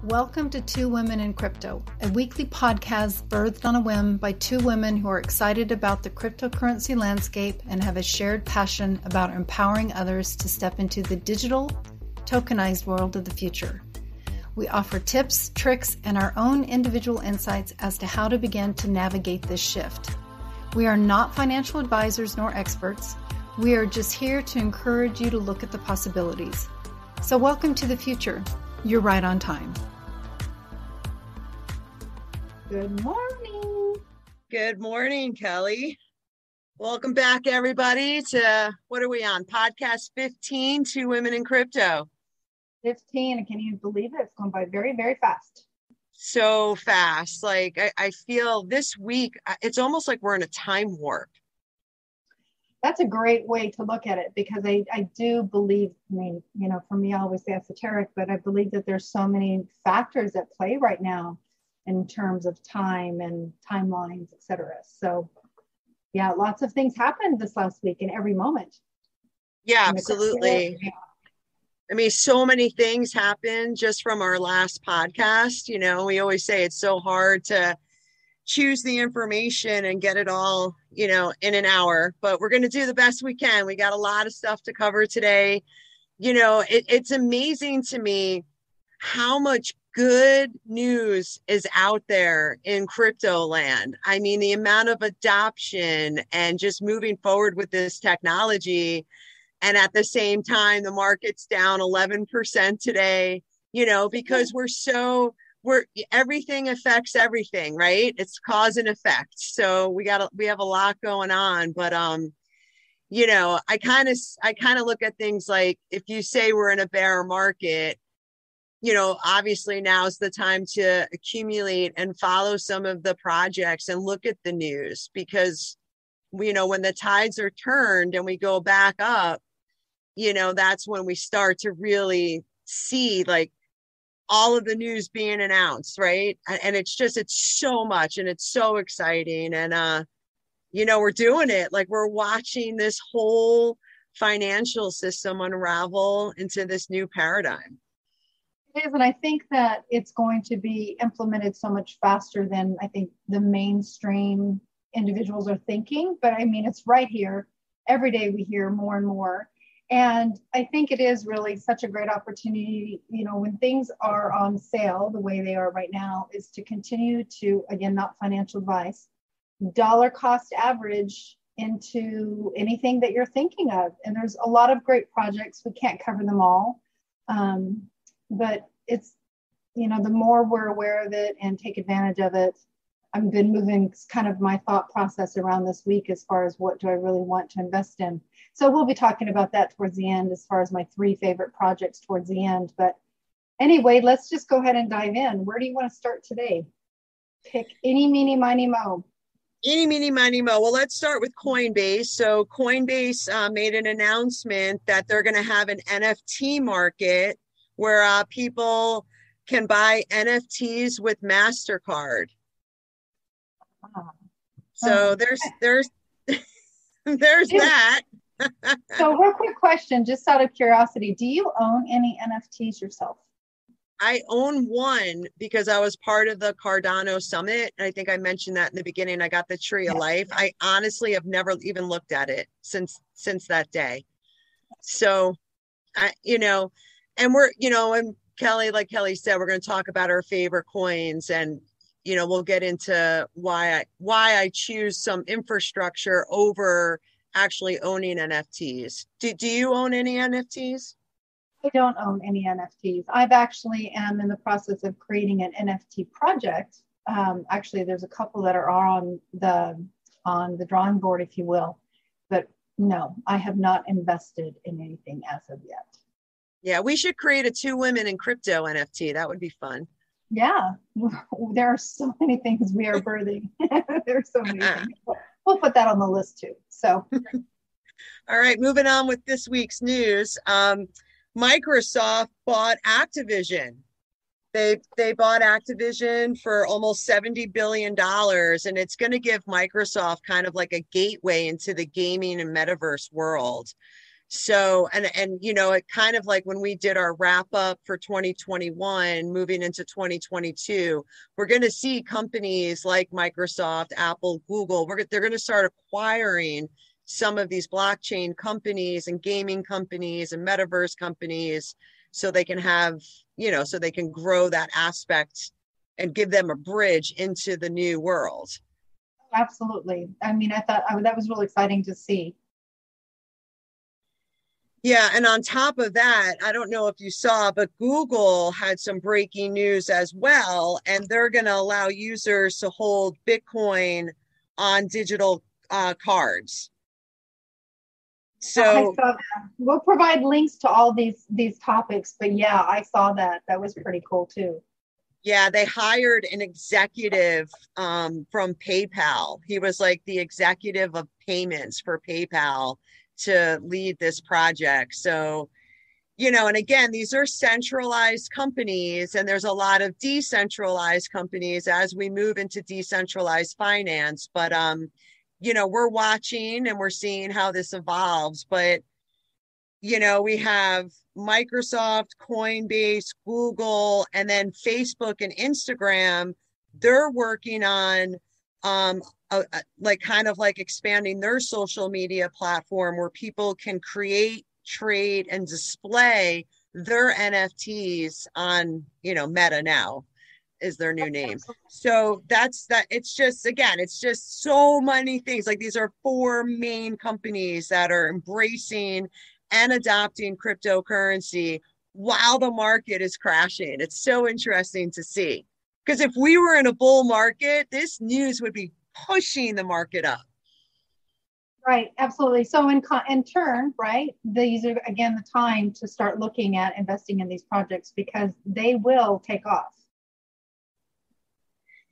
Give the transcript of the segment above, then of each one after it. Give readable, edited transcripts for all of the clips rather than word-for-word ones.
Welcome to Two Women in Crypto, a weekly podcast birthed on a whim by two women who are excited about the cryptocurrency landscape and have a shared passion about empowering others to step into the digital, tokenized world of the future. We offer tips, tricks, and our own individual insights as to how to begin to navigate this shift. We are not financial advisors nor experts. We are just here to encourage you to look at the possibilities. So welcome to the future. You're right on time. Good morning. Good morning, Kelly. Welcome back, everybody, to, what are we on? Podcast 15, Two Women in Crypto. 15, I can't even believe it. It's going by very, very fast. So fast. Like, I feel this week, it's almost like we're in a time warp. That's a great way to look at it, because I do believe, for me, I always say esoteric, but I believe that there's so many factors at play right now in terms of time and timelines, et cetera. So yeah, lots of things happened this last week in every moment. Yeah, absolutely. I mean, so many things happened just from our last podcast. You know, we always say it's so hard to choose the information and get it all, in an hour, but we're going to do the best we can. We got a lot of stuff to cover today. It's amazing to me how much good news is out there in crypto land. I mean, the amount of adoption and just moving forward with this technology. And at the same time, the market's down 11% today, because everything affects everything, right? It's cause and effect. So we have a lot going on, but, I kind of look at things like, if you say we're in a bear market, obviously now's the time to accumulate and follow some of the projects and look at the news, because, when the tides are turned and we go back up, that's when we start to really see like all of the news being announced, right? And it's so much and it's so exciting. And, we're doing it. Like, we're watching this whole financial system unravel into this new paradigm. It is, and I think that it's going to be implemented so much faster than I think the mainstream individuals are thinking. But I mean, it's right here. Every day we hear more and more. And I think it is really such a great opportunity, when things are on sale the way they are right now, is to continue to, again, not financial advice, dollar cost average into anything that you're thinking of. And there's a lot of great projects. We can't cover them all. But it's, the more we're aware of it and take advantage of it. I've been moving kind of my thought process around this week as far as what do I really want to invest in. So we'll be talking about that towards the end, as far as my 3 favorite projects towards the end. But anyway, let's just go ahead and dive in. Where do you want to start today? Pick any, meeny, miny, mo. Eeny, meeny, miny, mo. Well, let's start with Coinbase. So Coinbase made an announcement that they're going to have an NFT market where people can buy NFTs with Mastercard. So there's that. So real quick question, just out of curiosity, do you own any NFTs yourself? I own one because I was part of the Cardano Summit. And I think I mentioned that in the beginning. I got the Tree of Life. I honestly have never even looked at it since that day. So, and we're, and Kelly, like Kelly said, we're going to talk about our favorite coins, and, we'll get into why I choose some infrastructure over actually owning NFTs. Do you own any NFTs? I don't own any NFTs. I've actually am in the process of creating an NFT project. Actually, there's a couple that are on the drawing board, if you will. But no, I have not invested in anything as of yet. Yeah, we should create a Two Women in Crypto NFT. That would be fun. Yeah, there are so many things we are birthing. There are so many things. We'll put that on the list too. So, all right, moving on with this week's news. Microsoft bought Activision. They bought Activision for almost $70 billion, and it's going to give Microsoft kind of like a gateway into the gaming and metaverse world. So, and it kind of like when we did our wrap up for 2021, moving into 2022, we're going to see companies like Microsoft, Apple, Google, they're going to start acquiring some of these blockchain companies and gaming companies and metaverse companies, so they can have, so they can grow that aspect and give them a bridge into the new world. Absolutely. I mean, I thought that was really exciting to see. Yeah, and on top of that, I don't know if you saw, but Google had some breaking news as well, and they're going to allow users to hold Bitcoin on digital cards. So we'll provide links to all these topics, but yeah, I saw that. That was pretty cool too. Yeah, they hired an executive from PayPal. He was like the executive of payments for PayPal to lead this project. So, and again, these are centralized companies, and there's a lot of decentralized companies as we move into decentralized finance. But, we're watching and we're seeing how this evolves. But, we have Microsoft, Coinbase, Google, and then Facebook and Instagram. They're working on kind of like expanding their social media platform where people can create, trade, and display their NFTs on, Meta now is their new name. So that's that. It's just, again, it's just so many things. Like, these are 4 main companies that are embracing and adopting cryptocurrency while the market is crashing. It's so interesting to see, because if we were in a bull market, this news would be pushing the market up. Right, absolutely. So in turn, right, these are, again, the time to start looking at investing in these projects, because they will take off.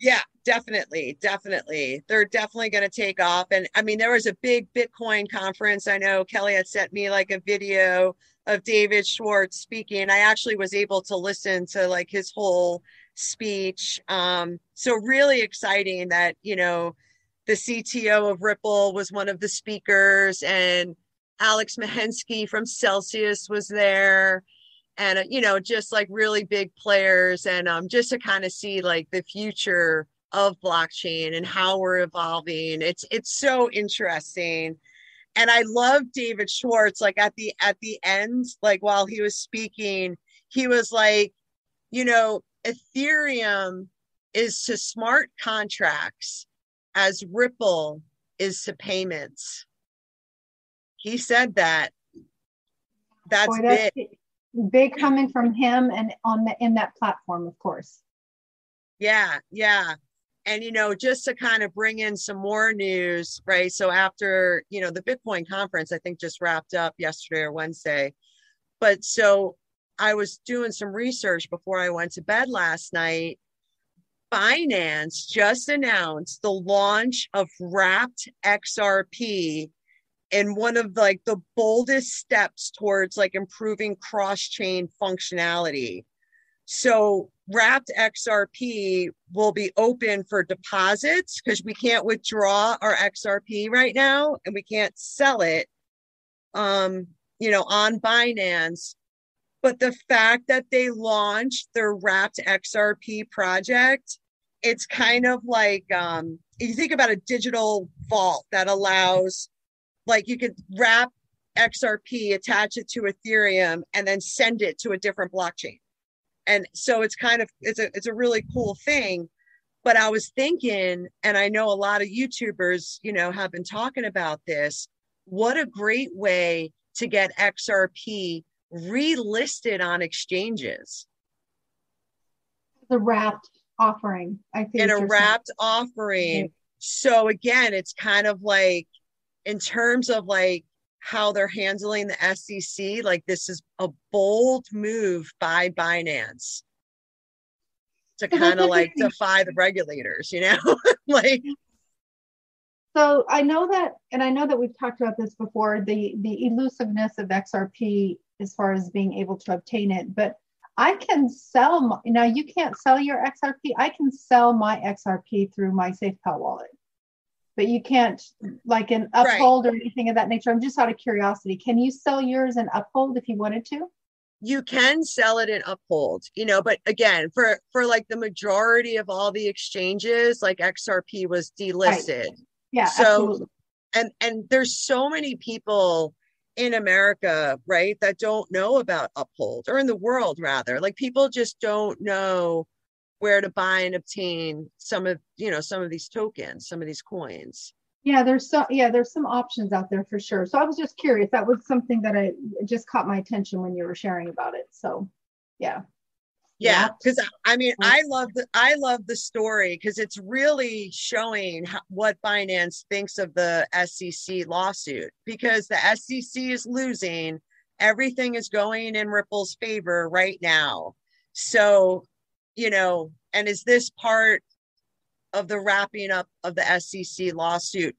Yeah, definitely. They're definitely going to take off. And I mean, there was a big Bitcoin conference. I know Kelly had sent me like a video of David Schwartz speaking. I actually was able to listen to like his whole speech. So really exciting that, the CTO of Ripple was one of the speakers, and Alex Mahensky from Celsius was there. And, just like really big players, and just to kind of see like the future of blockchain and how we're evolving. It's so interesting. And I love David Schwartz, like at the end, like while he was speaking, he was like, Ethereum is to smart contracts as Ripple is to payments. He said that. That's big coming from him, and in that platform, of course. Yeah. And, just to kind of bring in some more news, right? So after, the Bitcoin conference, I think just wrapped up yesterday or Wednesday. But so I was doing some research before I went to bed last night. Binance just announced the launch of Wrapped XRP in one of like the boldest steps towards like improving cross-chain functionality. So Wrapped XRP will be open for deposits, because we can't withdraw our XRP right now, and we can't sell it, on Binance. But the fact that they launched their Wrapped XRP project, it's kind of like, you think about a digital vault that allows, like, you could wrap XRP, attach it to Ethereum, and then send it to a different blockchain. And so it's kind of, it's a really cool thing. But I was thinking, and I know a lot of YouTubers, have been talking about this, what a great way to get XRP relisted on exchanges. The wrapped offering, I think. In a wrapped offering. Okay. So again, it's kind of like, in terms of like how they're handling the SEC, like this is a bold move by Binance to kind of like defy the regulators, like. So I know that we've talked about this before, the elusiveness of XRP as far as being able to obtain it, but I can sell, now you can't sell your XRP. I can sell my XRP through my Safepal wallet. but you can't like an Uphold or anything of that nature. I'm just out of curiosity. Can you sell yours in Uphold if you wanted to? You can sell it in Uphold, but again, for like the majority of all the exchanges, like XRP was delisted. Right. Yeah, so absolutely. and there's so many people in America, right, that don't know about Uphold, or in the world rather. Like, people just don't know where to buy and obtain some of these tokens, some of these coins. Yeah, there's some options out there for sure. So I was just curious. That was something that I just caught my attention when you were sharing about it. So yeah. Yeah, because I mean, I love the story, because it's really showing what Binance thinks of the SEC lawsuit, because the SEC is losing. Everything is going in Ripple's favor right now. So, and is this part of the wrapping up of the SEC lawsuit,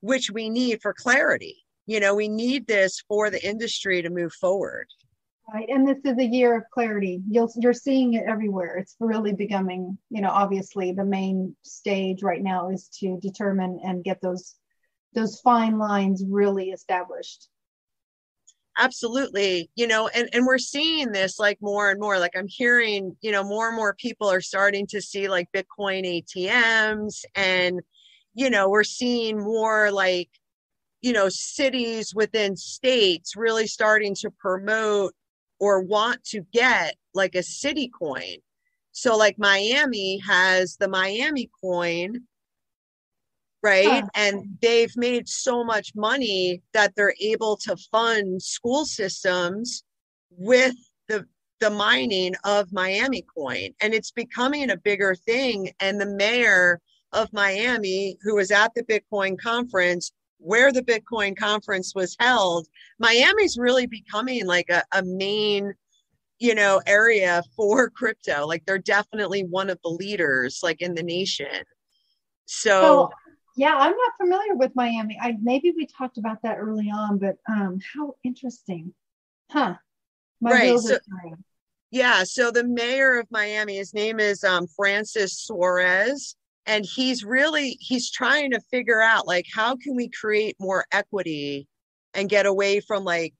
which we need for clarity? We need this for the industry to move forward. Right. And this is a year of clarity. You're seeing it everywhere. It's really becoming, obviously the main stage right now is to determine and get those fine lines really established. Absolutely. And we're seeing this like more and more. Like, I'm hearing, more and more people are starting to see like Bitcoin ATMs, and, we're seeing more like, cities within states really starting to promote or want to get like a city coin. So like Miami has the Miami coin, right? Huh. And they've made so much money that they're able to fund school systems with the mining of Miami coin. And it's becoming a bigger thing. And the mayor of Miami, who was at the Bitcoin conference, where the Bitcoin conference was held, Miami's really becoming like a main, area for crypto. Like, they're definitely one of the leaders, like, in the nation. So yeah, I'm not familiar with Miami. Maybe we talked about that early on, but how interesting. Huh. Right. So, yeah. So the mayor of Miami, his name is Francis Suarez. And he's trying to figure out, like, how can we create more equity and get away from, like,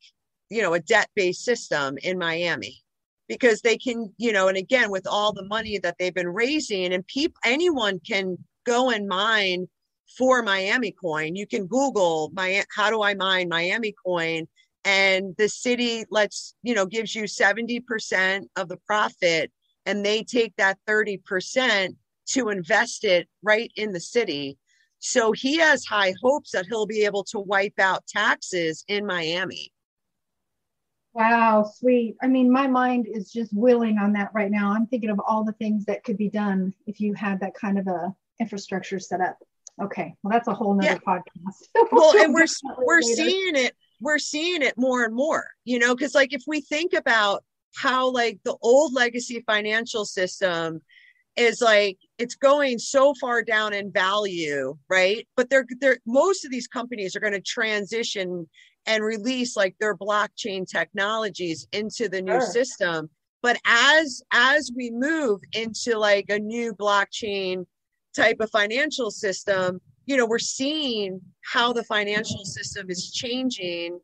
a debt-based system in Miami, because they can, and again, with all the money that they've been raising, and anyone can go and mine for Miami coin. You can Google how do I mine Miami coin, and the city gives you 70% of the profit, and they take that 30% to invest it right in the city. So he has high hopes that he'll be able to wipe out taxes in Miami. Wow, sweet. I mean, my mind is just willing on that right now. I'm thinking of all the things that could be done if you had that kind of a infrastructure set up. Okay, well, that's a whole nother podcast. Well, and we're seeing it more and more, because like, if we think about how like the old legacy financial system is, like, it's going so far down in value, right? But they're most of these companies are going to transition and release like their blockchain technologies into the new system. But as we move into like a new blockchain type of financial system, we're seeing how the financial system is changing,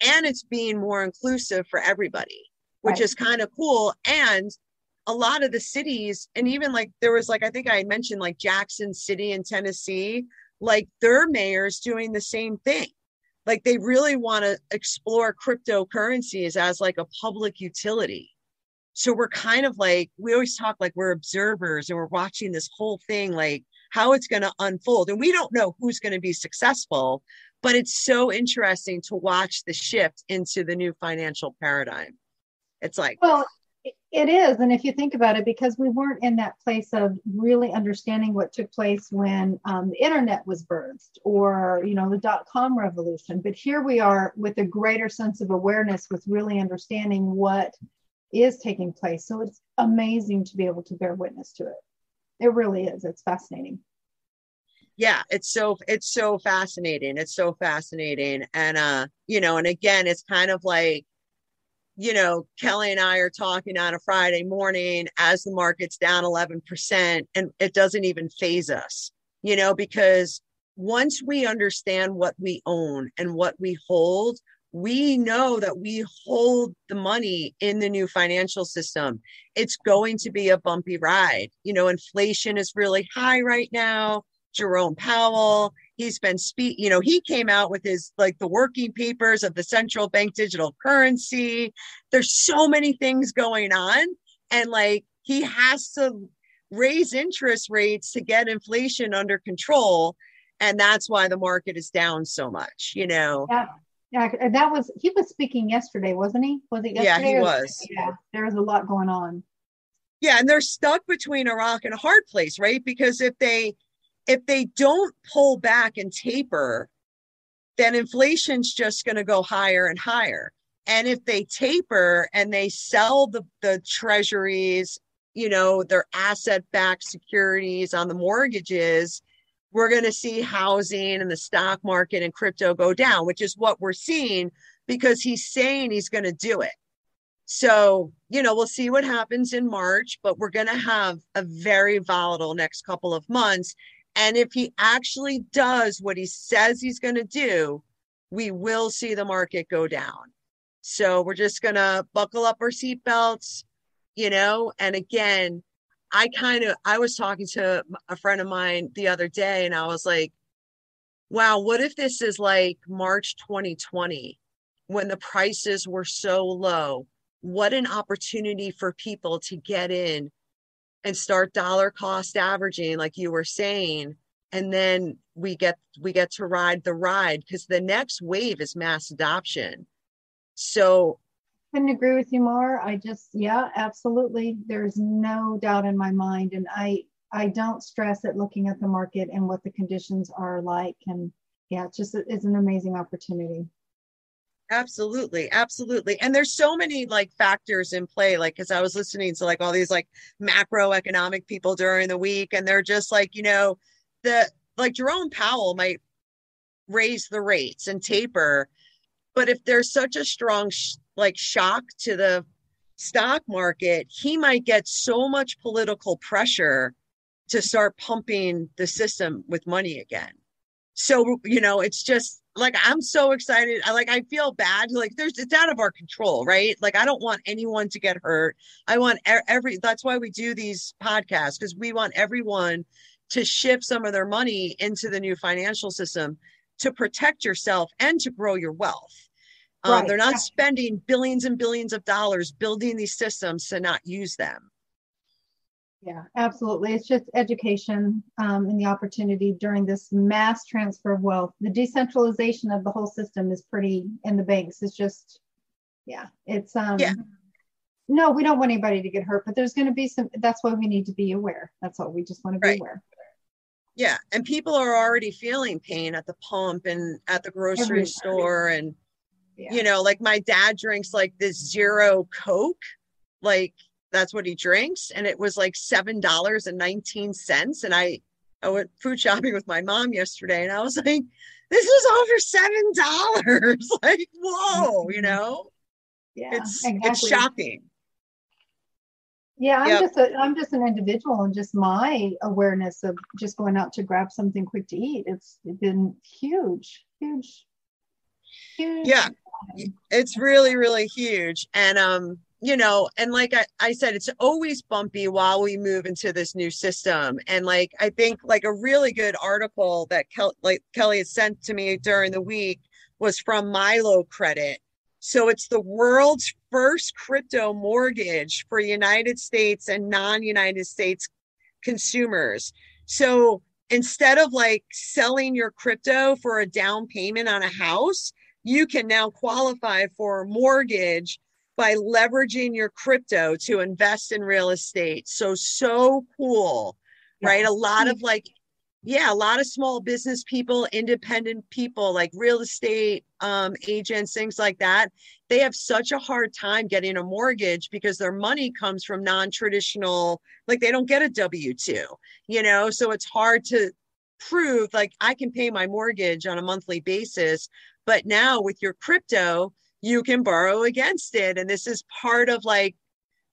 and it's being more inclusive for everybody, which is kind of cool. And a lot of the cities, and even like there was like, I think I mentioned like Jackson City in Tennessee, like their mayor's doing the same thing. Like, they really want to explore cryptocurrencies as like a public utility. So we're kind of like, we always talk like we're observers, and we're watching this whole thing, like how it's going to unfold. And we don't know who's going to be successful, but it's so interesting to watch the shift into the new financial paradigm. It's like, well, it is. And if you think about it, because we weren't in that place of really understanding what took place when the internet was birthed, or, the .com revolution. But here we are with a greater sense of awareness, with really understanding what is taking place. So it's amazing to be able to bear witness to it. It really is. It's fascinating. Yeah, it's so fascinating. It's so fascinating. And, and again, it's kind of like, Kelly and I are talking on a Friday morning as the market's down 11%, and it doesn't even faze us, because once we understand what we own and what we hold, we know that we hold the money in the new financial system. It's going to be a bumpy ride. You know, inflation is really high right now. Jerome Powell, he's been he came out with his, like, the working papers of the central bank digital currency. There's so many things going on. And like, he has to raise interest rates to get inflation under control. And that's why the market is down so much, you know? Yeah, he was speaking yesterday, wasn't he? Was it yesterday? Yeah, he was. Yeah, there was a lot going on. Yeah, and they're stuck between a rock and a hard place, right? Because if they don't pull back and taper, then inflation's just going to go higher and higher. And if they taper and they sell the treasuries, you know, their asset-backed securities on the mortgages, we're going to see housing and the stock market and crypto go down, which is what we're seeing, because he's saying he's going to do it. So, you know, we'll see what happens in March, but we're going to have a very volatile next couple of months. And if he actually does what he says he's going to do, we will see the market go down. So we're just going to buckle up our seatbelts, you know, and again, I was talking to a friend of mine the other day, and I was like, wow, what if this is like March 2020 when the prices were so low? What an opportunity for people to get in and start dollar cost averaging, like you were saying. And then we get to ride the ride, because the next wave is mass adoption. So Couldn't agree with you more. Yeah, absolutely. There's no doubt in my mind. And I don't stress at looking at the market and what the conditions are like. And yeah, it's an amazing opportunity. Absolutely. Absolutely. And there's so many like factors in play, like, because I was listening to like all these like macroeconomic people during the week, and they're just like, you know, like Jerome Powell might raise the rates and taper, but if there's such a strong shock to the stock market, he might get so much political pressure to start pumping the system with money again. So, you know, it's just like, I'm so excited. I feel bad. Like it's out of our control, right? Like, I don't want anyone to get hurt. I want that's why we do these podcasts, because we want everyone to shift some of their money into the new financial system to protect yourself and to grow your wealth. Right. They're not spending billions and billions of dollars building these systems to not use them. Yeah, absolutely. It's just education and the opportunity during this mass transfer of wealth. The decentralization of the whole system is pretty, in the banks. It's just, yeah, it's, no, we don't want anybody to get hurt, but there's going to be that's why we need to be aware. That's all. We just want to be aware. Yeah. And people are already feeling pain at the pump and at the grocery store. And, you know, like my dad drinks like this zero Coke, like, that's what he drinks. And it was like $7.19. And I went food shopping with my mom yesterday, and I was like, this is over $7. Like, whoa, you know? Yeah, it's shocking. Yeah, I'm just an individual, and just my awareness of just going out to grab something quick to eat. It's been huge. Yeah, it's really, really huge. And, you know, and like I said, it's always bumpy while we move into this new system. And like, I think like a really good article that Kelly had sent to me during the week was from Milo Credit. So it's the world's first crypto mortgage for United States and non-United States consumers. So instead of like selling your crypto for a down payment on a house, you can now qualify for a mortgage by leveraging your crypto to invest in real estate. So cool, right? A lot of a lot of small business people, independent people, like real estate agents, things like that. They have such a hard time getting a mortgage because their money comes from non-traditional, like they don't get a W-2, you know? So it's hard to prove like I can pay my mortgage on a monthly basis, but now with your crypto, you can borrow against it. And this is part of like,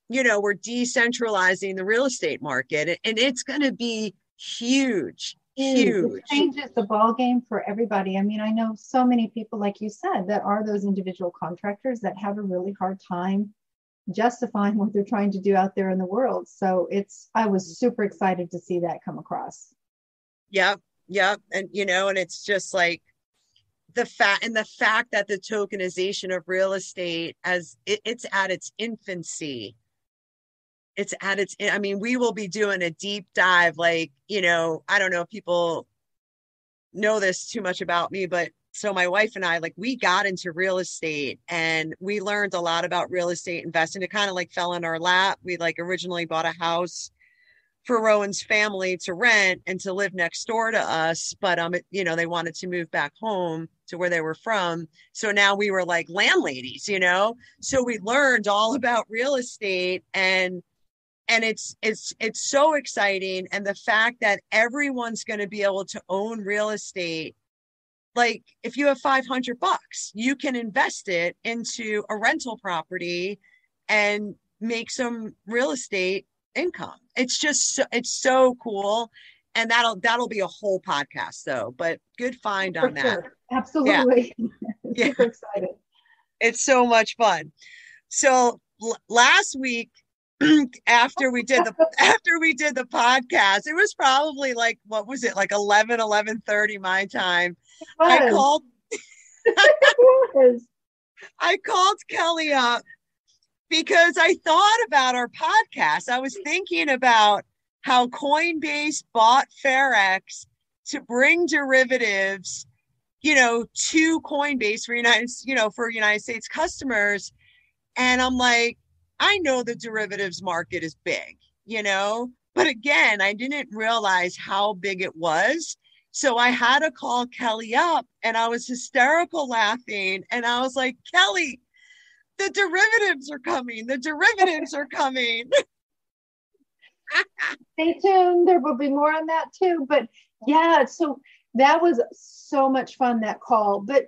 you know, we're decentralizing the real estate market, and it's going to be huge. huge. It changes the ball game for everybody. I mean, I know so many people, like you said, that are those individual contractors that have a really hard time justifying what they're trying to do out there in the world. So I was super excited to see that come across. Yep. And, and it's just like the fact that the tokenization of real estate it's at its infancy. We will be doing a deep dive, like, I don't know if people know this too much about me, but so my wife and I, like, we got into real estate and we learned a lot about real estate investing. It kind of like fell in our lap. We like originally bought a house for Rowan's family to rent and to live next door to us. But, they wanted to move back home to where they were from. So now we were like landladies, so we learned all about real estate and it's so exciting. And the fact that everyone's going to be able to own real estate, like if you have $500, you can invest it into a rental property and make some real estate income. It's so cool. And that'll be a whole podcast though, but good find on that. Sure. Absolutely. Yeah. Super excited. It's so much fun. So last week, after we did the podcast, it was probably like, what was it? Like 11:30 my time. I called I called Kelly up because I thought about our podcast. I was thinking about how Coinbase bought FairX to bring derivatives, to Coinbase for United States customers. And I'm like, I know the derivatives market is big, but again, I didn't realize how big it was. So I had to call Kelly up and I was hysterical laughing. And I was like, Kelly, the derivatives are coming. The derivatives are coming. Stay tuned. There will be more on that too. But yeah, so that was so much fun, that call. But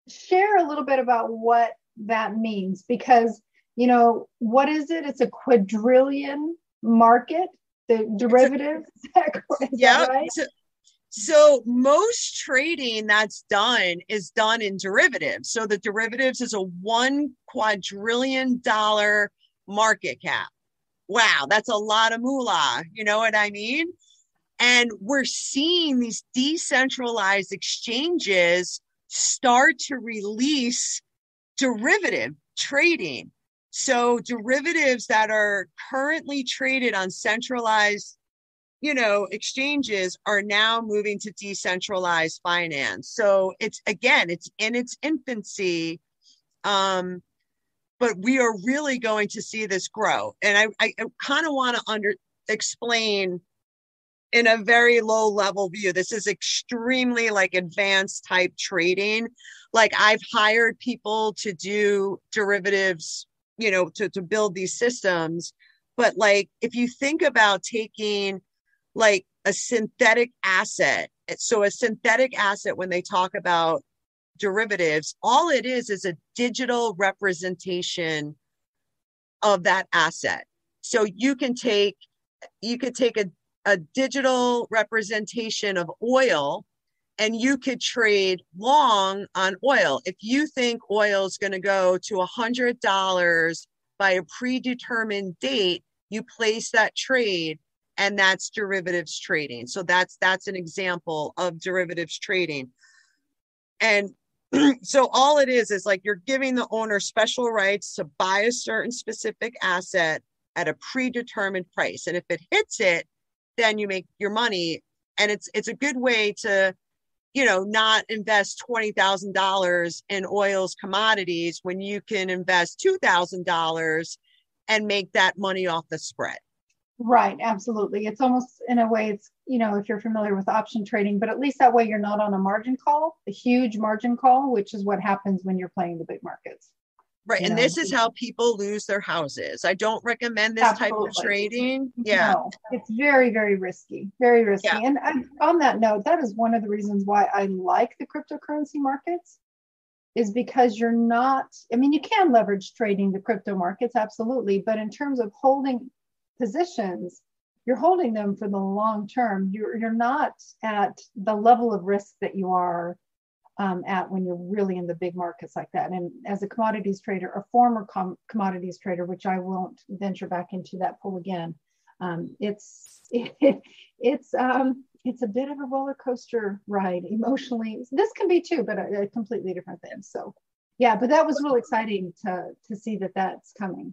share a little bit about what that means, because what is it? It's a quadrillion market, the derivatives. Is that right? So most trading that's done is done in derivatives. So the derivatives is a $1 quadrillion market cap. Wow, that's a lot of moolah. You know what I mean? And we're seeing these decentralized exchanges start to release derivative trading. So derivatives that are currently traded on centralized, exchanges are now moving to decentralized finance. So it's in its infancy, but we are really going to see this grow. And I kind of want to explain in a very low level view. This is extremely like advanced type trading. Like I've hired people to do derivatives, to build these systems. But like, if you think about taking like a synthetic asset, so a synthetic asset, when they talk about derivatives, all it is a digital representation of that asset. So you could take a digital representation of oil and you could trade long on oil. If you think oil is going to go to $100 by a predetermined date, you place that trade, and that's derivatives trading. So that's an example of derivatives trading. And so all it is like you're giving the owner special rights to buy a certain specific asset at a predetermined price. And if it hits it, then you make your money. And it's a good way to, not invest $20,000 in oil's commodities when you can invest $2,000 and make that money off the spread. Right. Absolutely. It's almost, in a way, it's, if you're familiar with option trading, but at least that way you're not on a margin call, a huge margin call, which is what happens when you're playing the big markets. Right. And this is how people lose their houses. I don't recommend this type of trading. Yeah. No, it's very, very risky. Very risky. Yeah. And on that note, that is one of the reasons why I like the cryptocurrency markets, is because you're not, you can leverage trading the crypto markets, absolutely. But in terms of holding positions, you're holding them for the long term. You're not at the level of risk that you are at when you're really in the big markets like that. And as a commodities trader, a former commodities trader, which I won't venture back into that pool again, it's a bit of a roller coaster ride emotionally. This can be too, but a completely different thing. So yeah, but that was really exciting to see that that's coming.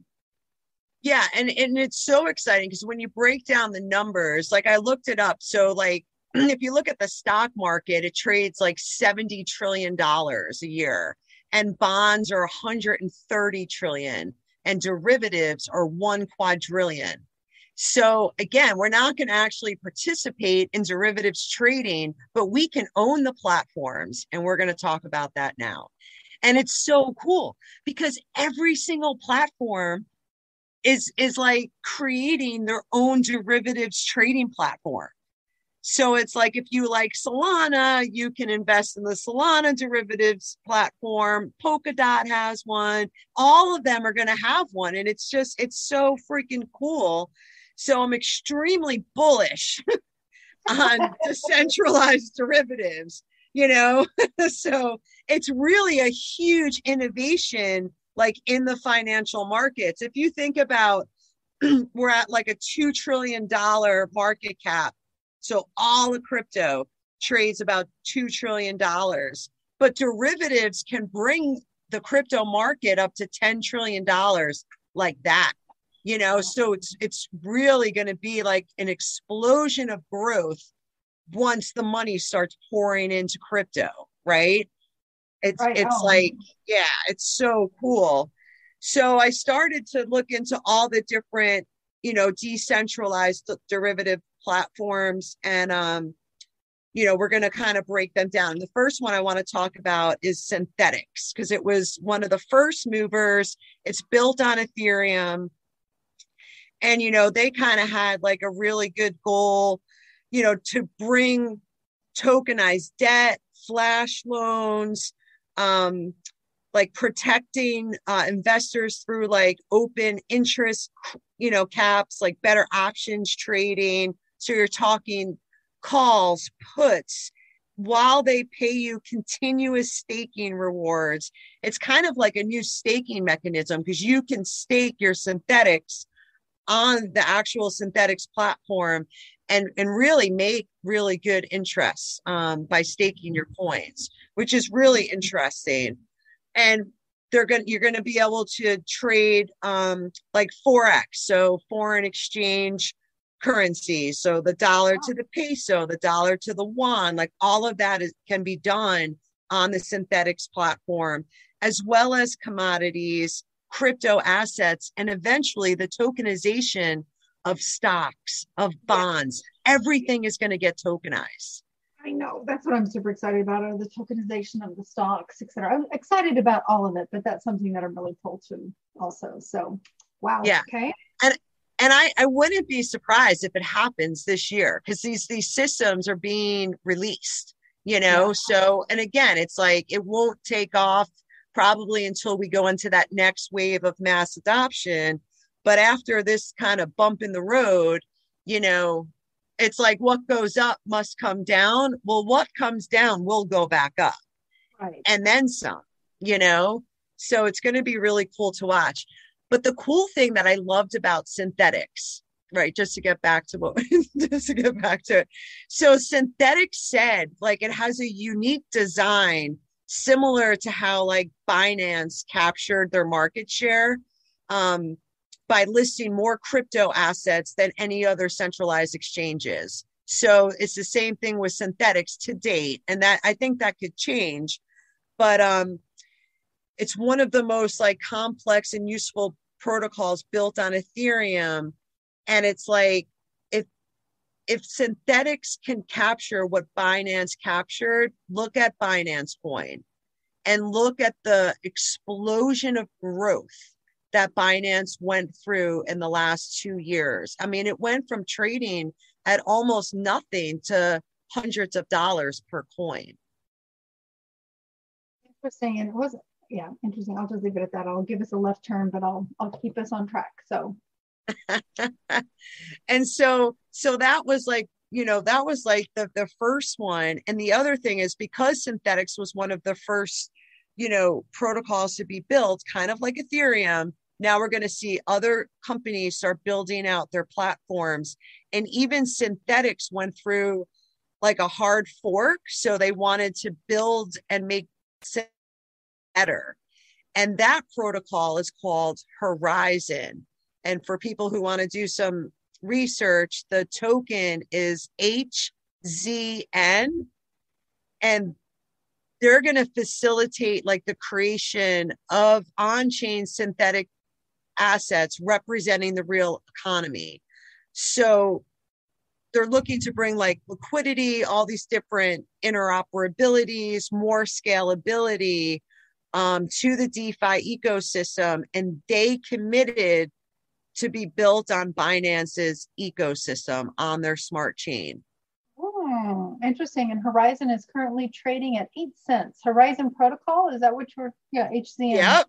Yeah, and it's so exciting because when you break down the numbers, like I looked it up. So like if you look at the stock market, it trades like $70 trillion a year, and bonds are 130 trillion, and derivatives are 1 quadrillion. So again, we're not going to actually participate in derivatives trading, but we can own the platforms, and we're going to talk about that now. And it's so cool because every single platform is like creating their own derivatives trading platform. So it's like if you like Solana, you can invest in the Solana derivatives platform. Polkadot has one. All of them are going to have one. And it's so freaking cool. So I'm extremely bullish on decentralized derivatives, so it's really a huge innovation, like in the financial markets. If you think about, we're at like a $2 trillion market cap. So all of crypto trades about $2 trillion, but derivatives can bring the crypto market up to $10 trillion like that. So it's really going to be like an explosion of growth once the money starts pouring into crypto, right? It's like, yeah, it's so cool. So I started to look into all the different, decentralized derivative platforms, and we're going to kind of break them down. The first one I want to talk about is Synthethix, because it was one of the first movers. It's built on Ethereum. And, they kind of had like a really good goal, to bring tokenized debt, flash loans, like protecting investors through like open interest, caps, like better options trading. So you're talking calls, puts, while they pay you continuous staking rewards. It's kind of like a new staking mechanism because you can stake your Synthethix on the actual Synthethix platform and really make really good interest by staking your coins, which is really interesting. And you're going to be able to trade like Forex, so foreign exchange currency. So the dollar to the peso, the dollar to the yuan, like all of that can be done on the Synthethix platform, as well as commodities, crypto assets, and eventually the tokenization of stocks, of bonds. Everything is going to get tokenized. I know, that's what I'm super excited about, are the tokenization of the stocks, et cetera. I'm excited about all of it, but that's something that I'm really pulled to also. So, wow. Yeah. Okay. And I wouldn't be surprised if it happens this year, because these systems are being released, Yeah. So, and again, it's like, it won't take off probably until we go into that next wave of mass adoption. But after this kind of bump in the road, it's like what goes up must come down. Well, what comes down will go back up. Right. And then some, So it's going to be really cool to watch. But the cool thing that I loved about Synthethix, right, just to get back to it. So Synthethix said, like, it has a unique design similar to how like Binance captured their market share by listing more crypto assets than any other centralized exchanges. So it's the same thing with Synthethix to date. And that, I think that could change, but it's one of the most like complex and useful protocols built on Ethereum. And it's like, if Synthethix can capture what Binance captured, look at Binance Coin and look at the explosion of growth that Binance went through in the last 2 years. I mean, it went from trading at almost nothing to hundreds of dollars per coin. Interesting. And it was, yeah, interesting. I'll just leave it at that. I'll give us a left turn, but I'll keep us on track. So And so that was like, that was like the first one. And the other thing is, because Synthethix was one of the first, protocols to be built, kind of like Ethereum, now we're going to see other companies start building out their platforms. And even Synthethix went through like a hard fork. So they wanted to build and make better. And that protocol is called Horizon. And for people who want to do some research, the token is HZN. And they're going to facilitate like the creation of on-chain synthetic assets representing the real economy. So they're looking to bring like liquidity, all these different interoperabilities, more scalability to the DeFi ecosystem. And they committed to be built on Binance's ecosystem on their smart chain. Oh, interesting. And Horizon is currently trading at 8 cents. Horizon Protocol, is that what you're, HZN. Yep.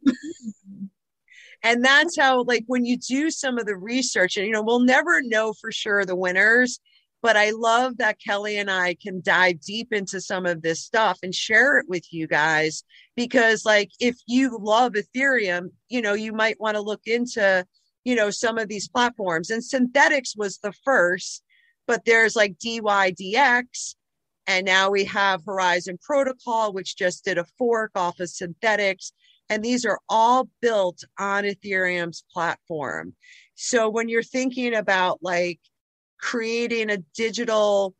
And that's how, like, when you do some of the research, and, we'll never know for sure the winners, but I love that Kelly and I can dive deep into some of this stuff and share it with you guys, because like, if you love Ethereum, you might want to look into, some of these platforms. And Synthethix was the first, but there's like DYDX, and now we have Horizon Protocol, which just did a fork off of Synthethix. And these are all built on Ethereum's platform. So when you're thinking about like creating a digital,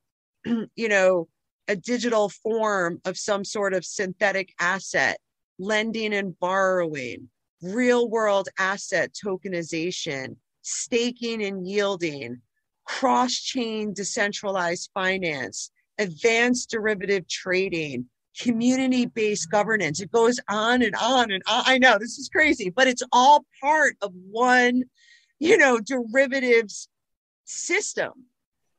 a digital form of some sort of synthetic asset, lending and borrowing, real world asset tokenization, staking and yielding, cross-chain decentralized finance, advanced derivative trading, community-based governance. It goes on and on and on. I know this is crazy, but it's all part of one, derivatives system.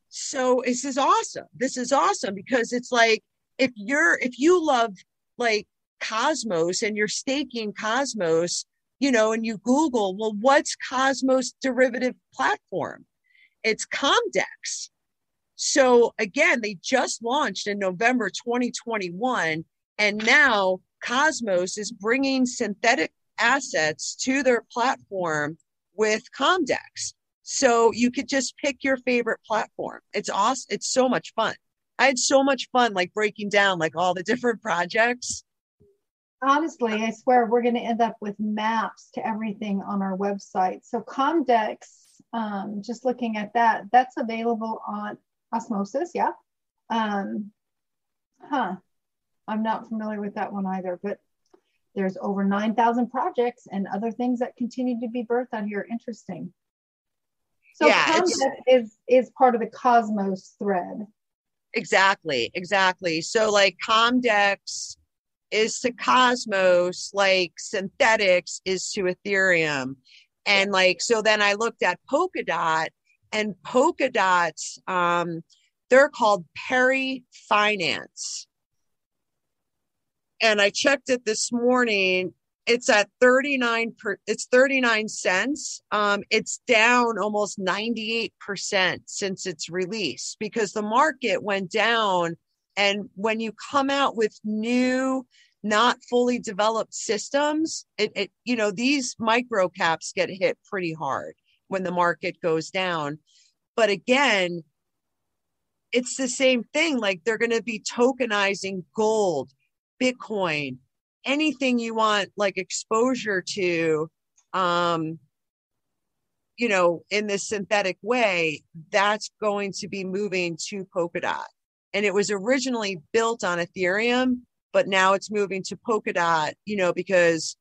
So this is awesome. This is awesome because it's like, if you love like Cosmos and you're staking Cosmos, and you Google, well, what's Cosmos derivative platform? It's Comdex. So again, they just launched in November 2021, and now Cosmos is bringing synthetic assets to their platform with Comdex. So you could just pick your favorite platform. It's awesome. It's so much fun. I had so much fun like breaking down like all the different projects. Honestly, I swear we're going to end up with maps to everything on our website. So Comdex, just looking at that, that's available on Osmosis. Yeah. I'm not familiar with that one either, but there's over 9,000 projects and other things that continue to be birthed out here. Interesting. So yeah, Comdex is part of the Cosmos thread. Exactly. So like Comdex is to Cosmos, like Synthethix is to Ethereum. And like, so then I looked at Polkadot, and Polkadot's, they're called Perry Finance. And I checked it this morning. It's at 39 cents. It's down almost 98% since its release, because the market went down. And when you come out with new, not fully developed systems, these micro caps get hit pretty hard when the market goes down. But again, it's the same thing. Like, they're going to be tokenizing gold, Bitcoin, anything you want like exposure to, in this synthetic way, that's going to be moving to Polkadot. And it was originally built on Ethereum, but now it's moving to Polkadot, because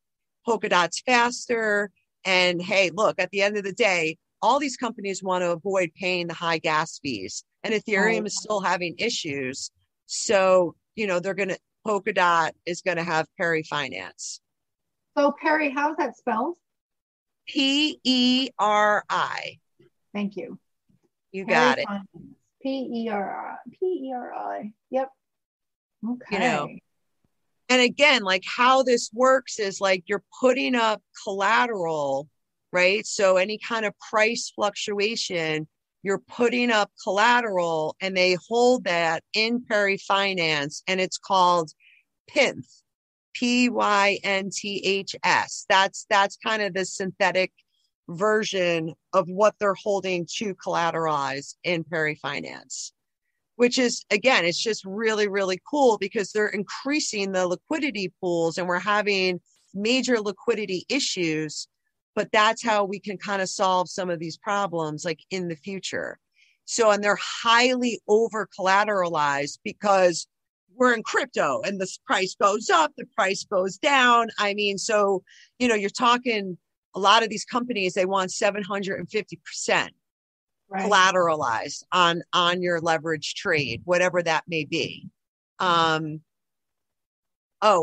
Polkadot's faster. And hey, look, at the end of the day, all these companies want to avoid paying the high gas fees, and Ethereum is still having issues. So, Polkadot is going to have Perry Finance. So Perry, how's that spelled? Peri. Thank you. You got it. Peri. Yep. Okay. And again, like how this works is like you're putting up collateral right? So any kind of price fluctuation, you're putting up collateral and they hold that in Peri Finance, and it's called PYNTHS, PYNTHS. That's kind of the synthetic version of what they're holding to collateralize in Peri Finance, which is, again, it's just really, really cool because they're increasing the liquidity pools and we're having major liquidity issues. But that's how we can kind of solve some of these problems like in the future. So, and they're highly over collateralized because we're in crypto and the price goes up, the price goes down. I mean, so, you know, you're talking a lot of these companies, they want 750% collateralized on your leverage trade, whatever that may be. Oh,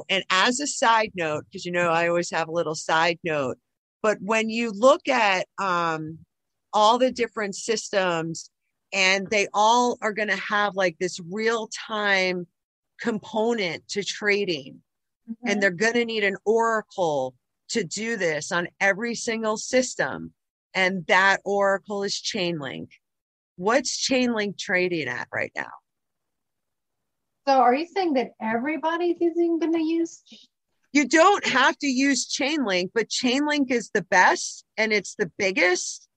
and as a side note, because, you know, I always have a little side note, but when you look at all the different systems and they all are going to have like this real time component to trading, and they're going to need an oracle to do this on every single system. And that oracle is Chainlink. What's Chainlink trading at right now? So are you saying that everybody's going to use? You don't have to use Chainlink, but Chainlink is the best and it's the biggest.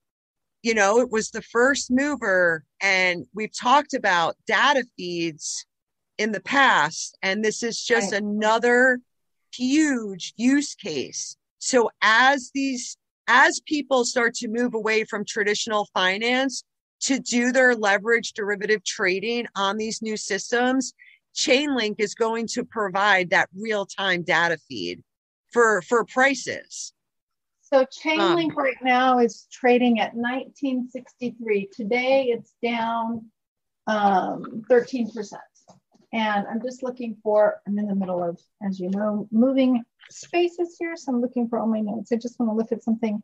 You know, it was the first mover, and we've talked about data feeds in the past, and this is just another huge use case. So as people start to move away from traditional finance to do their leverage derivative trading on these new systems, Chainlink is going to provide that real-time data feed for prices. So Chainlink right now is trading at 1963. Today it's down 13%. And I'm just looking for, I'm in the middle of, as you know, moving spaces here. So I'm looking for all my notes. I just want to look at something.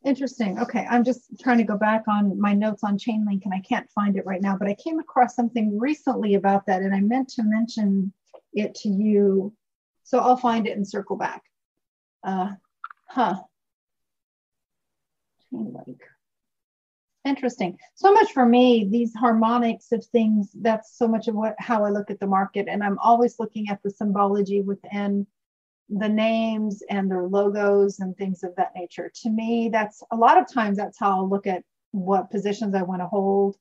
Interesting. Okay, I'm just trying to go back on my notes on Chainlink and I can't find it right now, but I came across something recently about that and I meant to mention it to you. So I'll find it and circle back. Chainlink. Interesting. So much for me, these harmonics of things, that's so much of how I look at the market. And I'm always looking at the symbology within the names and their logos and things of that nature. To me, that's a lot of times that's how I'll look at what positions I want to hold,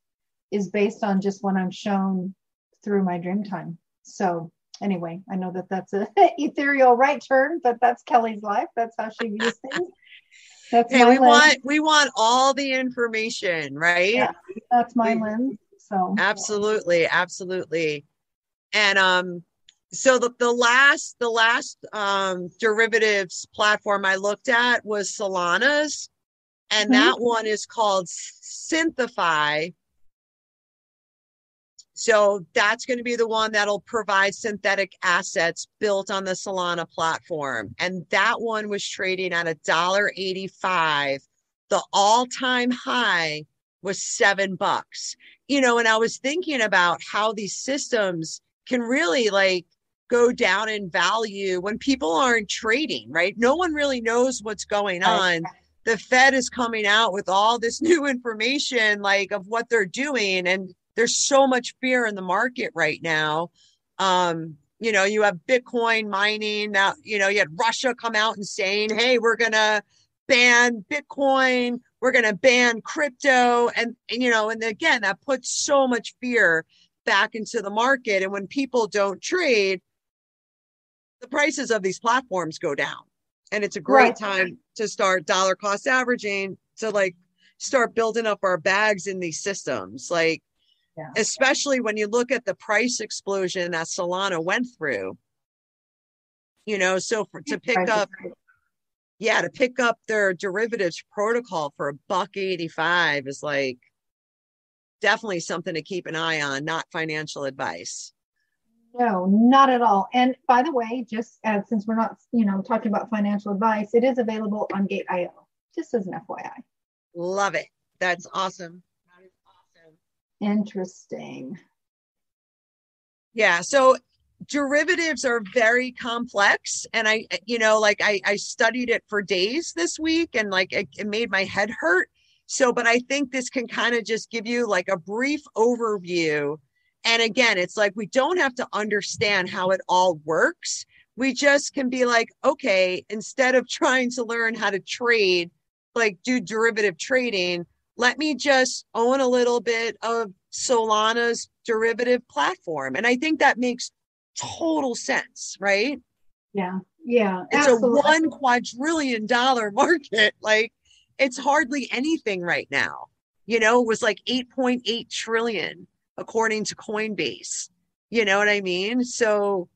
is based on just when I'm shown through my dream time. So anyway, I know that that's a ethereal right turn, but that's Kelly's life. That's how she views things. That's hey, my we want all the information, right? Yeah, that's my lens. So absolutely. And so the last derivatives platform I looked at was Solana's, and that one is called Synthify. So that's going to be the one that'll provide synthetic assets built on the Solana platform. And that one was trading at $1.85. The all-time high was $7. You know, and I was thinking about how these systems can really like go down in value when people aren't trading, right? No one really knows what's going on. The Fed is coming out with all this new information, like of what they're doing. And there's so much fear in the market right now. You know, you have Bitcoin mining now, you know, you had Russia come out and saying, hey, we're going to ban Bitcoin. We're going to ban crypto. And, you know, and again, that puts so much fear back into the market. And when people don't trade, the prices of these platforms go down. And it's a great time to start dollar cost averaging, to like start building up our bags in these systems. Like, especially when you look at the price explosion that Solana went through, you know, so to pick up their derivatives protocol for $1.85 is like definitely something to keep an eye on, not financial advice. No, not at all. And by the way, just since we're not, you know, talking about financial advice, it is available on Gate.io, just as an FYI. Love it. That's awesome. Interesting. Yeah. So derivatives are very complex, and I studied it for days this week, and like it made my head hurt. So, but I think this can kind of just give you like a brief overview. And again, it's like we don't have to understand how it all works. We just can be like, okay, instead of trying to learn how to trade, like do derivative trading, let me just own a little bit of Solana's derivative platform. And I think that makes total sense, right? Yeah. Yeah. It's absolutely. a $1 quadrillion market. Like it's hardly anything right now. You know, it was like 8.8 trillion according to Coinbase. You know what I mean? So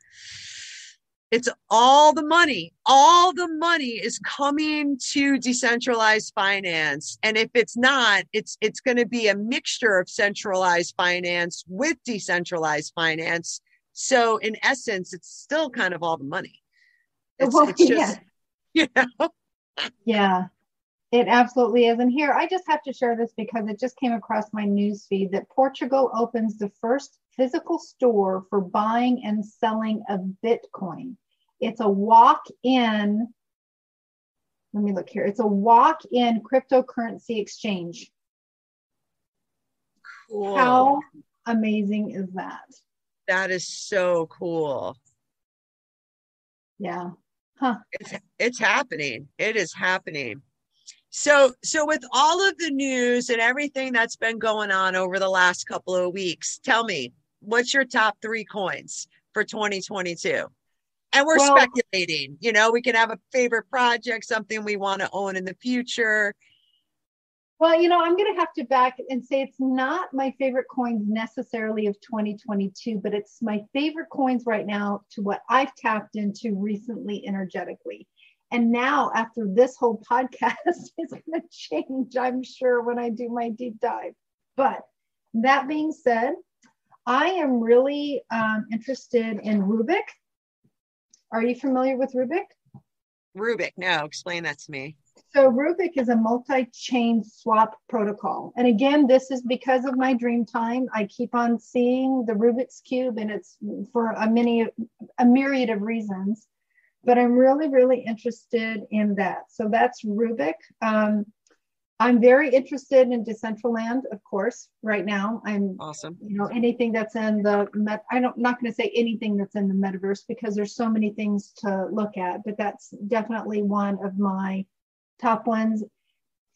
it's all the money. All the money is coming to decentralized finance. And if it's not, it's going to be a mixture of centralized finance with decentralized finance. So in essence, it's still kind of all the money. It's just, you know. Yeah, it absolutely is. And here, I just have to share this because it just came across my news feed that Portugal opens the first physical store for buying and selling of Bitcoin. It's a walk-in, let me look here. It's a walk-in cryptocurrency exchange. Cool. How amazing is that? That is so cool. Yeah. Huh. It's happening. It is happening. So with all of the news and everything that's been going on over the last couple of weeks, tell me, what's your top 3 coins for 2022? And we're speculating, you know, we can have a favorite project, something we want to own in the future. Well, you know, I'm going to have to back and say it's not my favorite coins necessarily of 2022, but it's my favorite coins right now to what I've tapped into recently energetically. And now after this whole podcast is going to change, I'm sure, when I do my deep dive. But that being said, I am really interested in Rubik. Are you familiar with Rubik? Rubik, no, explain that to me. So Rubik is a multi-chain swap protocol. And again, this is because of my dream time. I keep on seeing the Rubik's Cube, and it's for a myriad of reasons. But I'm really, really interested in that. So that's Rubik. I'm very interested in Decentraland, of course, right now. I'm awesome. You know, anything that's in the, I'm not going to say anything that's in the metaverse because there's so many things to look at, but that's definitely one of my top ones.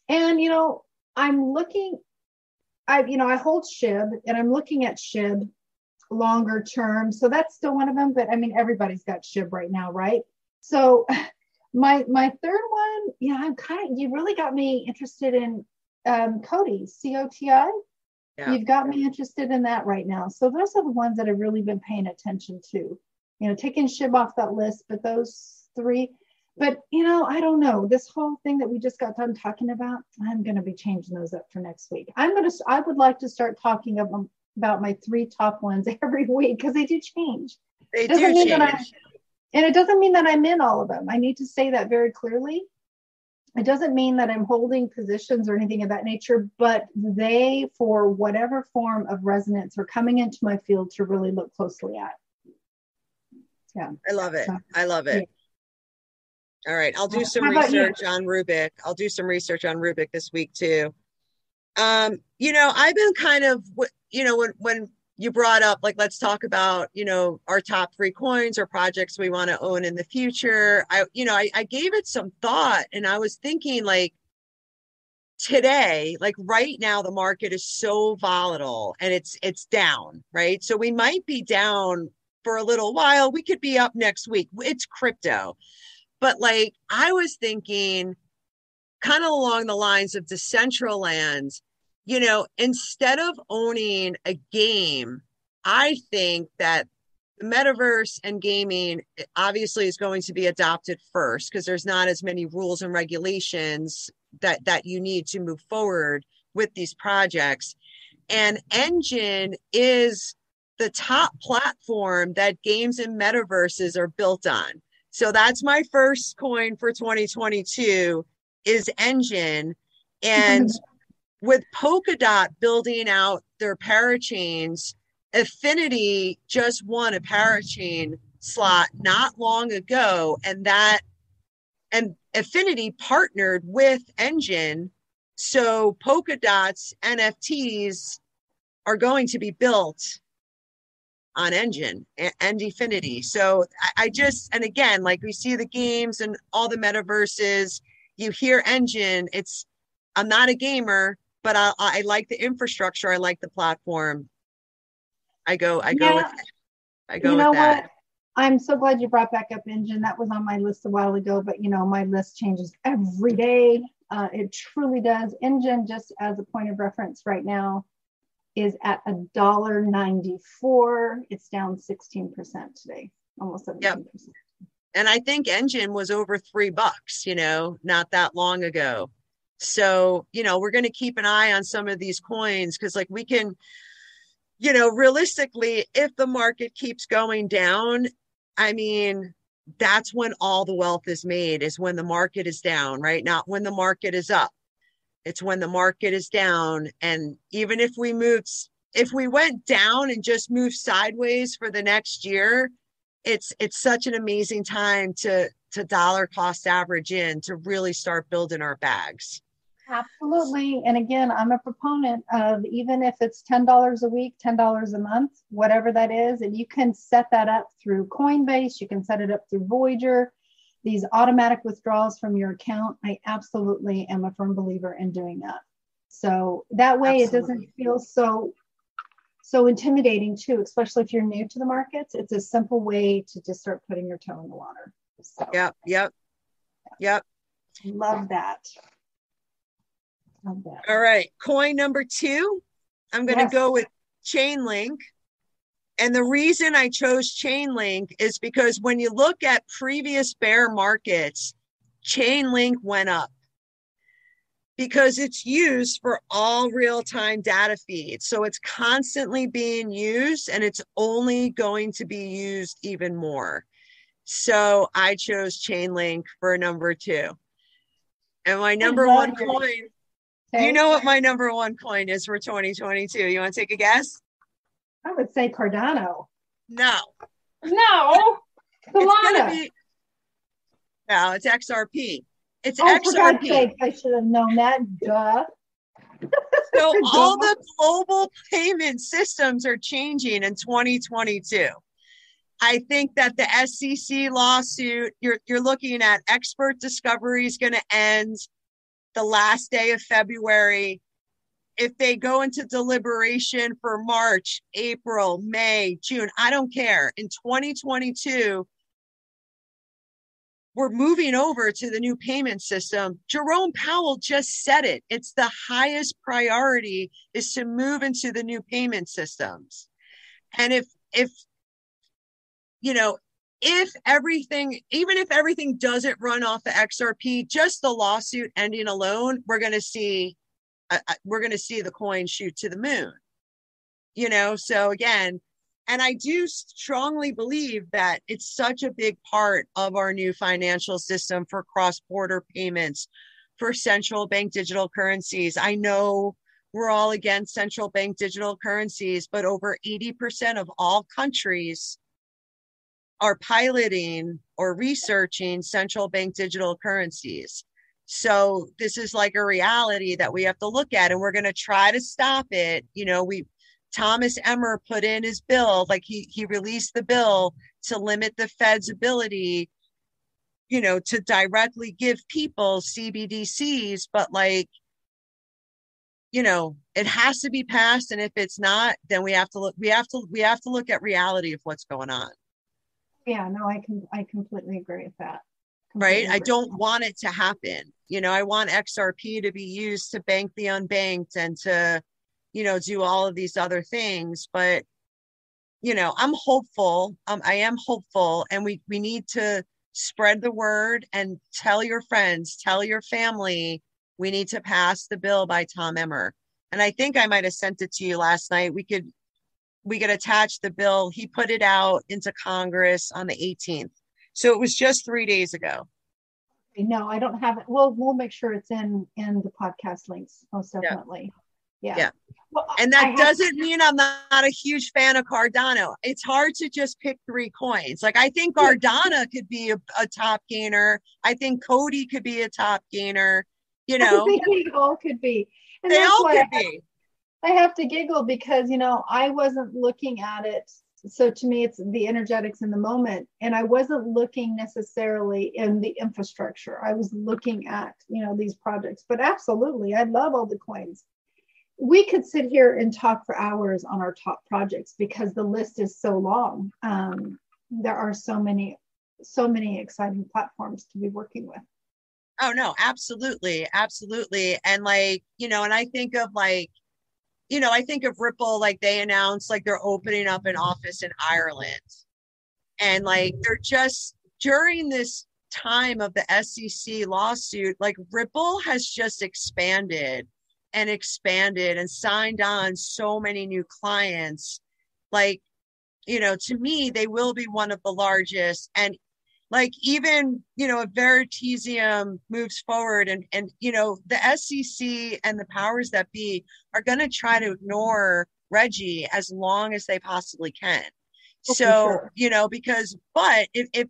And, you know, I'm looking, I hold SHIB, and I'm looking at SHIB longer term. So that's still one of them, but I mean, everybody's got SHIB right now, right? So my third one, yeah, you really got me interested in CODI, COTI. Yeah. You've got me interested in that right now. So those are the ones that I've really been paying attention to, you know, taking SHIB off that list, but those 3, but, you know, I don't know, this whole thing that we just got done talking about, I'm going to be changing those up for next week. I would like to start talking about my 3 top ones every week because they do change. They do change. And it doesn't mean that I'm in all of them. I need to say that very clearly. It doesn't mean that I'm holding positions or anything of that nature, but they, for whatever form of resonance, are coming into my field to really look closely at. Yeah. I love it. I love it. Yeah. All right. I'll do some research on Rubik. I'll do some research on Rubik this week too. You know, I've been kind of, you know, when you brought up, like, let's talk about, you know, our top 3 coins or projects we want to own in the future. I gave it some thought, and I was thinking, like, today, like right now, the market is so volatile and it's down, right? So we might be down for a little while. We could be up next week. It's crypto. But like, I was thinking kind of along the lines of Decentraland. You know, instead of owning a game, I think that the metaverse and gaming obviously is going to be adopted first because there's not as many rules and regulations that you need to move forward with these projects. And Engine is the top platform that games and metaverses are built on. So that's my first coin for 2022 is Engine. And with Polkadot building out their parachains, Affinity just won a parachain slot not long ago, and Affinity partnered with Engine, so Polkadot's NFTs are going to be built on Engine and Affinity. So I just, and again, like we see the games and all the metaverses, you hear Engine. I'm not a gamer, but I like the infrastructure. I like the platform. I go with that. What? I'm so glad you brought back up Engine. That was on my list a while ago, but my list changes every day. It truly does. Engine, just as a point of reference right now, is at $1.94. It's down 16% today, almost 17%. Yep. And I think Engine was over $3, not that long ago. So, we're going to keep an eye on some of these coins because we can, realistically, if the market keeps going down, that's when all the wealth is made, is when the market is down, right? Not when the market is up. It's when the market is down. And even if we went down and just moved sideways for the next year, it's such an amazing time to dollar cost average in, to really start building our bags. Absolutely. And again, I'm a proponent of, even if it's $10 a week, $10 a month, whatever that is, and you can set that up through Coinbase, you can set it up through Voyager, these automatic withdrawals from your account. I absolutely am a firm believer in doing that. So that way It doesn't feel so intimidating too, especially if you're new to the markets. It's a simple way to just start putting your toe in the water. So, Yep. Love that. All right. Coin number 2, I'm going to go with Chainlink. And the reason I chose Chainlink is because when you look at previous bear markets, Chainlink went up because it's used for all real-time data feeds. So it's constantly being used, and it's only going to be used even more. So I chose Chainlink for number 2. And my number one coin, you know what my number one coin is for 2022? You want to take a guess? I would say Cardano. No. No. No, it's XRP. It's XRP. For God's sake, I should have known that. Duh. So all the global payment systems are changing in 2022. I think that the SEC lawsuit, you're looking at expert discovery is going to end the last day of February. If they go into deliberation for March, April, May, June, I don't care. In 2022, we're moving over to the new payment system. Jerome Powell just said it. It's the highest priority is to move into the new payment systems. And if everything, even if everything doesn't run off the XRP, just the lawsuit ending alone, we're going to see the coin shoot to the moon. So again, and I do strongly believe that it's such a big part of our new financial system for cross-border payments, for central bank digital currencies. I know we're all against central bank digital currencies, but over 80% of all countries are piloting or researching central bank digital currencies. So this is like a reality that we have to look at, and we're going to try to stop it. Thomas Emmer put in his bill, he released the bill to limit the Fed's ability, to directly give people CBDCs, but it has to be passed. And if it's not, then we have to look at reality of what's going on. Yeah, no, I completely agree with that. Right. I don't want it to happen. I want XRP to be used to bank the unbanked and to, do all of these other things. But, I'm hopeful. I am hopeful. And we need to spread the word and tell your friends, tell your family, we need to pass the bill by Tom Emmer. And I think I might have sent it to you last night. We could attach the bill. He put it out into Congress on the 18th. So it was just 3 days ago. No, I don't have it. We'll make sure it's in the podcast links, most definitely. Yeah. Well, and that doesn't mean I'm not a huge fan of Cardano. It's hard to just pick 3 coins. Like, I think Cardano could be a top gainer. I think Cody could be a top gainer. You know, I think they all could be. And they that's all why could be. I have to giggle because, you know, I wasn't looking at it. So to me, it's the energetics in the moment. And I wasn't looking necessarily in the infrastructure. I was looking at, you know, these projects. But absolutely, I love all the coins. We could sit here and talk for hours on our top projects because the list is so long. There are so many exciting platforms to be working with. Oh, no, absolutely. Absolutely. And like, you know, and I think of like, you know, I think of Ripple, like they announced like they're opening up an office in Ireland. And like they're just during this time of the SEC lawsuit, like Ripple has just expanded and signed on so many new clients. Like, you know, to me, they will be one of the largest. And like, even, you know, if Veritasium moves forward and, you know, the SEC and the powers that be are going to try to ignore Reggie as long as they possibly can. Oh, so, sure. You know, because, but if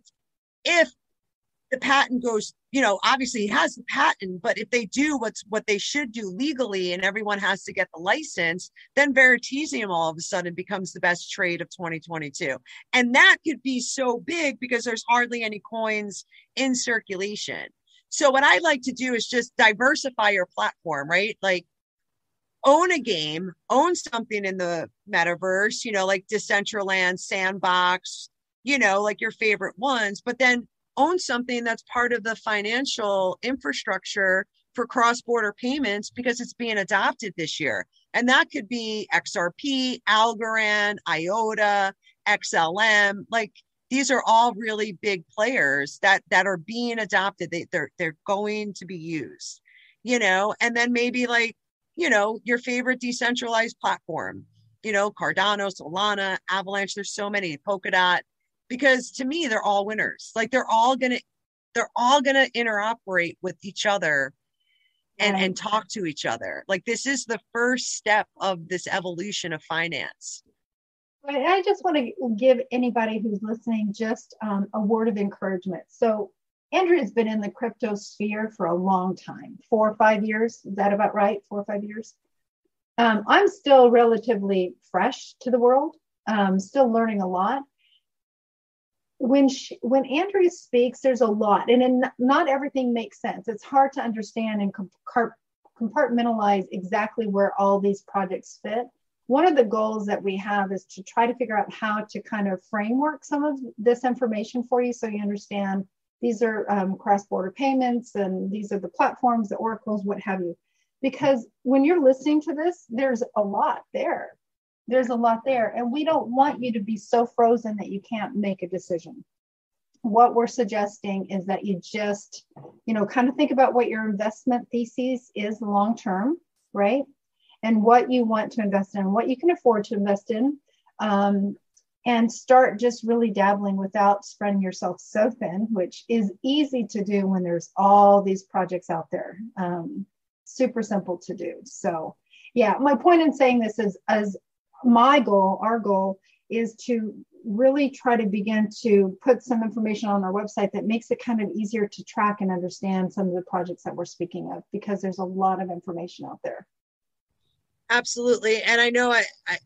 the patent goes, you know, obviously he has the patent, but if they do what they should do legally and everyone has to get the license, then Veritasium all of a sudden becomes the best trade of 2022. And that could be so big because there's hardly any coins in circulation. So what I like to do is just diversify your platform, right? Like own a game, own something in the metaverse, you know, like Decentraland, Sandbox, you know, like your favorite ones, but then own something that's part of the financial infrastructure for cross-border payments because it's being adopted this year. And that could be XRP, Algorand, IOTA, XLM. Like these are all really big players that are being adopted. They're going to be used, you know, and then maybe like, you know, your favorite decentralized platform, you know, Cardano, Solana, Avalanche, there's so many, Polkadot. Because to me, they're all winners. Like they're all gonna interoperate with each other and talk to each other. Like this is the first step of this evolution of finance. I just want to give anybody who's listening just a word of encouragement. So Andrea's been in the crypto sphere for a long time, 4 or 5 years. Is that about right? 4 or 5 years. I'm still relatively fresh to the world, still learning a lot. When Andrea speaks, there's a lot, and not everything makes sense. It's hard to understand and compartmentalize exactly where all these projects fit. One of the goals that we have is to try to figure out how to kind of framework some of this information for you so you understand these are cross-border payments and these are the platforms, the oracles, what have you. Because when you're listening to this, there's a lot there. There's a lot there, and we don't want you to be so frozen that you can't make a decision. What we're suggesting is that you just, you know, kind of think about what your investment thesis is long-term, right? And what you want to invest in, what you can afford to invest in, and start just really dabbling without spreading yourself so thin, which is easy to do when there's all these projects out there. Super simple to do. So yeah, my point in saying this is as my goal, our goal is to really try to begin to put some information on our website that makes it kind of easier to track and understand some of the projects that we're speaking of, because there's a lot of information out there. Absolutely. And I know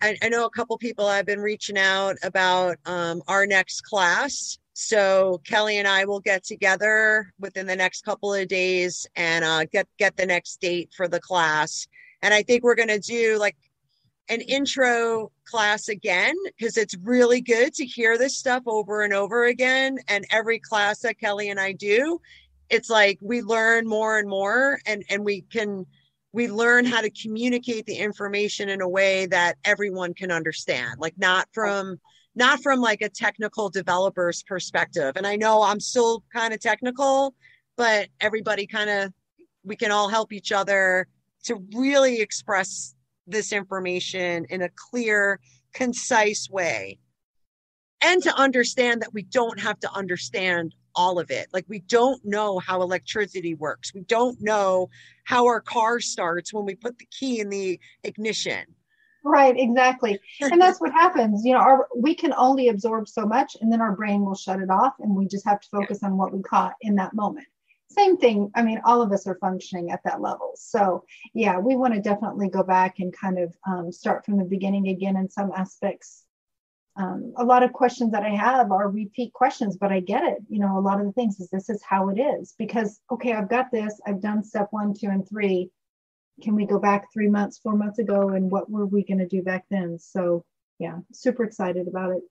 I know a couple people I've been reaching out about our next class. So Kelly and I will get together within the next couple of days and get the next date for the class. And I think we're going to do like an intro class again, because it's really good to hear this stuff over and over again. And every class that Kelly and I do, it's like we learn more and more, and we learn how to communicate the information in a way that everyone can understand, like not from like a technical developer's perspective. And I know I'm still kind of technical, but everybody we can all help each other to really express this information in a clear, concise way, and to understand that we don't have to understand all of it. Like, we don't know how electricity works. We don't know how our car starts when we put the key in the ignition. Right, exactly. And that's what happens. You know, we can only absorb so much, and then our brain will shut it off, and we just have to focus on what we caught in that moment. Same thing. I mean, all of us are functioning at that level. So yeah, we want to definitely go back and kind of start from the beginning again in some aspects. A lot of questions that I have are repeat questions, but I get it. You know, a lot of the things is this is how it is, because, okay, I've got this, I've done step 1, 2, and 3. Can we go back 3 months, 4 months ago, and what were we going to do back then? So yeah, super excited about it.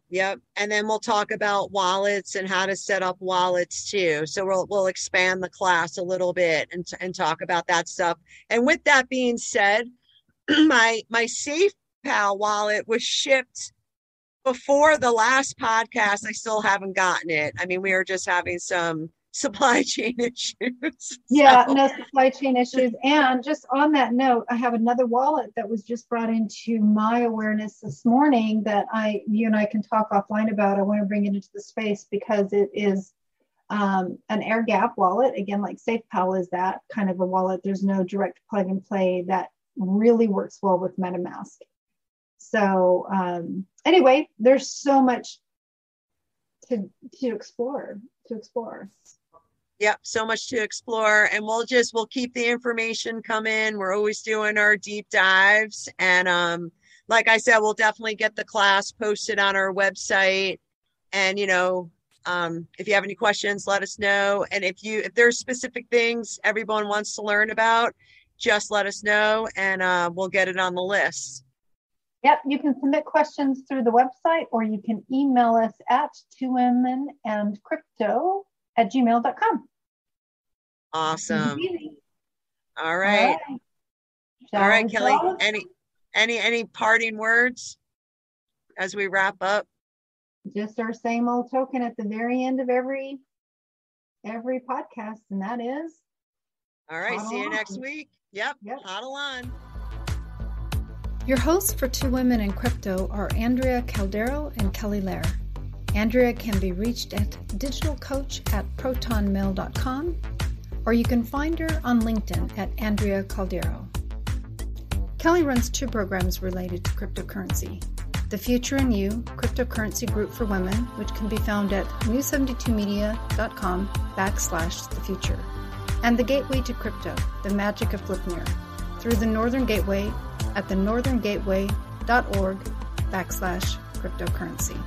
Yep. And then we'll talk about wallets and how to set up wallets too. So we'll expand the class a little bit and talk about that stuff. And with that being said, my Safepal wallet was shipped before the last podcast. I still haven't gotten it. I mean, we are just having some supply chain issues. Yeah, no supply chain issues. And just on that note, I have another wallet that was just brought into my awareness this morning that you and I can talk offline about. I want to bring it into the space because it is an Airgap wallet. Again, like Safepal is that kind of a wallet. There's no direct plug and play that really works well with MetaMask. So anyway, there's so much to explore. Yep, so much to explore, and we'll keep the information coming. We're always doing our deep dives, and like I said, we'll definitely get the class posted on our website. And if you have any questions, let us know. And if there's specific things everyone wants to learn about, just let us know, and we'll get it on the list. Yep, you can submit questions through the website, or you can email us at twowomenandcrypto@gmail.com. Awesome. All right. All right, Kelly. Any parting words as we wrap up? Just our same old token at the very end of every podcast, and that is. All right. See you next week. Yep. Hodl on. Your hosts for Two Women in Crypto are Andrea Caldero and Kelly Lair. Andrea can be reached at digitalcoach@protonmail.com, or you can find her on LinkedIn at Andrea Caldero. Kelly runs 2 programs related to cryptocurrency: The Future in You Cryptocurrency Group for Women, which can be found at news72media.com/thefuture, and The Gateway to Crypto, The Magic of Flipnir, through the Northern Gateway at thenortherngateway.org/cryptocurrency.